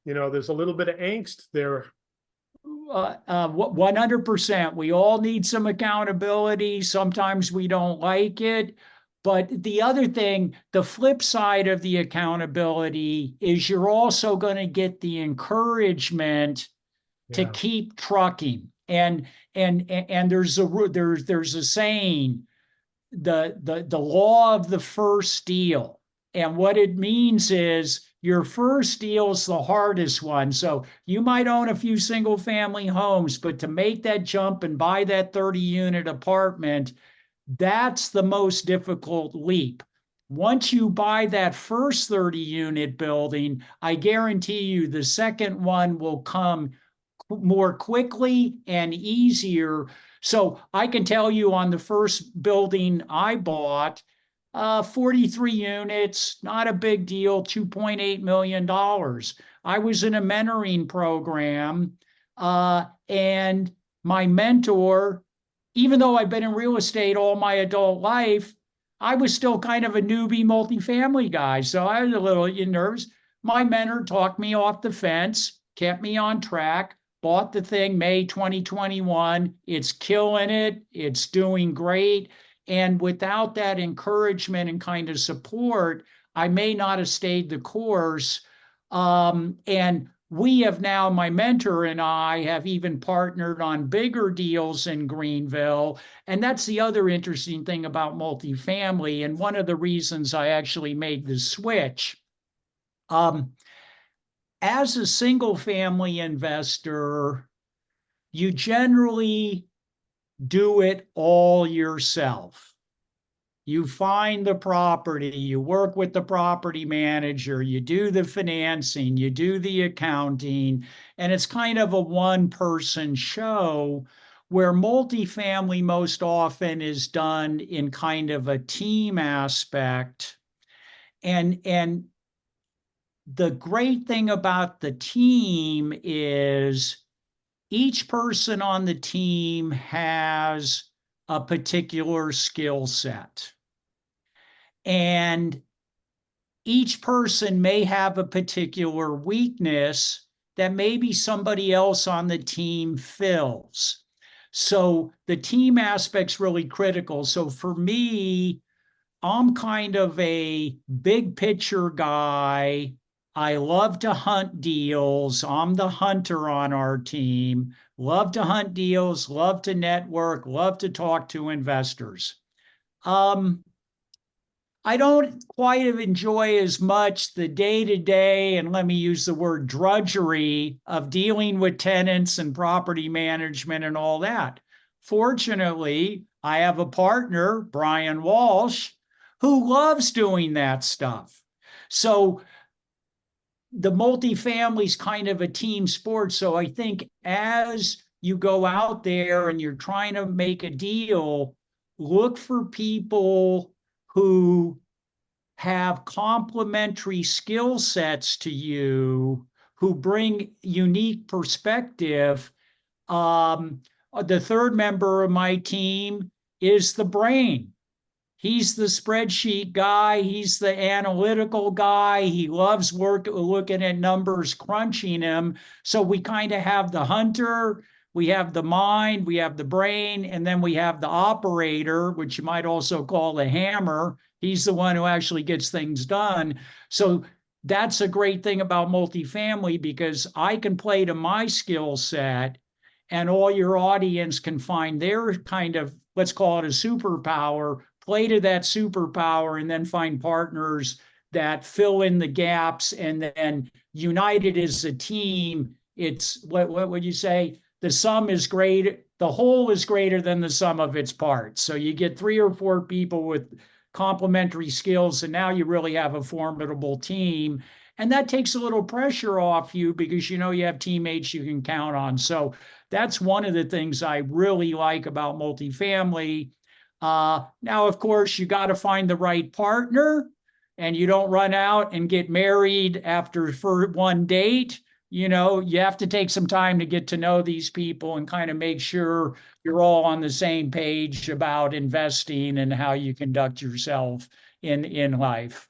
There's a little bit of angst there. 100%. We all need some accountability. Sometimes we don't like it. But the other thing, the flip side of the accountability is you're also going to get the encouragement to keep trucking. And there's a saying, the law of the first deal. And what it means is your first deal is the hardest one. So you might own a few single family homes, but to make that jump and buy that 30-unit apartment, that's the most difficult leap. Once you buy that first 30-unit building, I guarantee you the second one will come more quickly and easier. So I can tell you on the first building I bought, 43 units, not a big deal, $2.8 million. I was in a mentoring program, and my mentor, even though I've been in real estate all my adult life, I was still kind of a newbie multifamily guy. So I was a little nervous. My mentor talked me off the fence, kept me on track, bought the thing May 2021. It's killing it. It's doing great. And without that encouragement and kind of support, I may not have stayed the course. And we have now, my mentor and I have even partnered on bigger deals in Greenville. And that's the other interesting thing about multifamily. And one of the reasons I actually made the switch. As a single family investor, you generally do it all yourself. You find the property, you work with the property manager, you do the financing, you do the accounting, and it's kind of a one-person show, where multifamily most often is done in kind of a team aspect. And the great thing about the team is each person on the team has a particular skill set. And each person may have a particular weakness that maybe somebody else on the team fills. So the team aspect's really critical. So for me, I'm kind of a big picture guy. I love to hunt deals. I'm the hunter on our team. Love to hunt deals, love to network, love to talk to investors. I don't quite enjoy as much the day-to-day, and let me use the word drudgery, of dealing with tenants and property management and all that. Fortunately, I have a partner, Brian Walsh, who loves doing that stuff. So the multifamily is kind of a team sport. So I think as you go out there and you're trying to make a deal, look for people who have complementary skill sets to you, who bring unique perspective. The third member of my team is the brain. He's the spreadsheet guy. He's the analytical guy. He loves looking at numbers, crunching them. So we kind of have the hunter, we have the mind, we have the brain, and then we have the operator, which you might also call the hammer. He's the one who actually gets things done. So that's a great thing about multifamily, because I can play to my skill set, and all your audience can find their kind of, let's call it a superpower, play to that superpower, and then find partners that fill in the gaps. And then united as a team, it's, what would you say? The sum is great. The whole is greater than the sum of its parts. So you get 3 or 4 people with complementary skills, and now you really have a formidable team. And that takes a little pressure off you, because you have teammates you can count on. So that's one of the things I really like about multifamily. Now, of course, you got to find the right partner, and you don't run out and get married after one date. You have to take some time to get to know these people and kind of make sure you're all on the same page about investing and how you conduct yourself in life.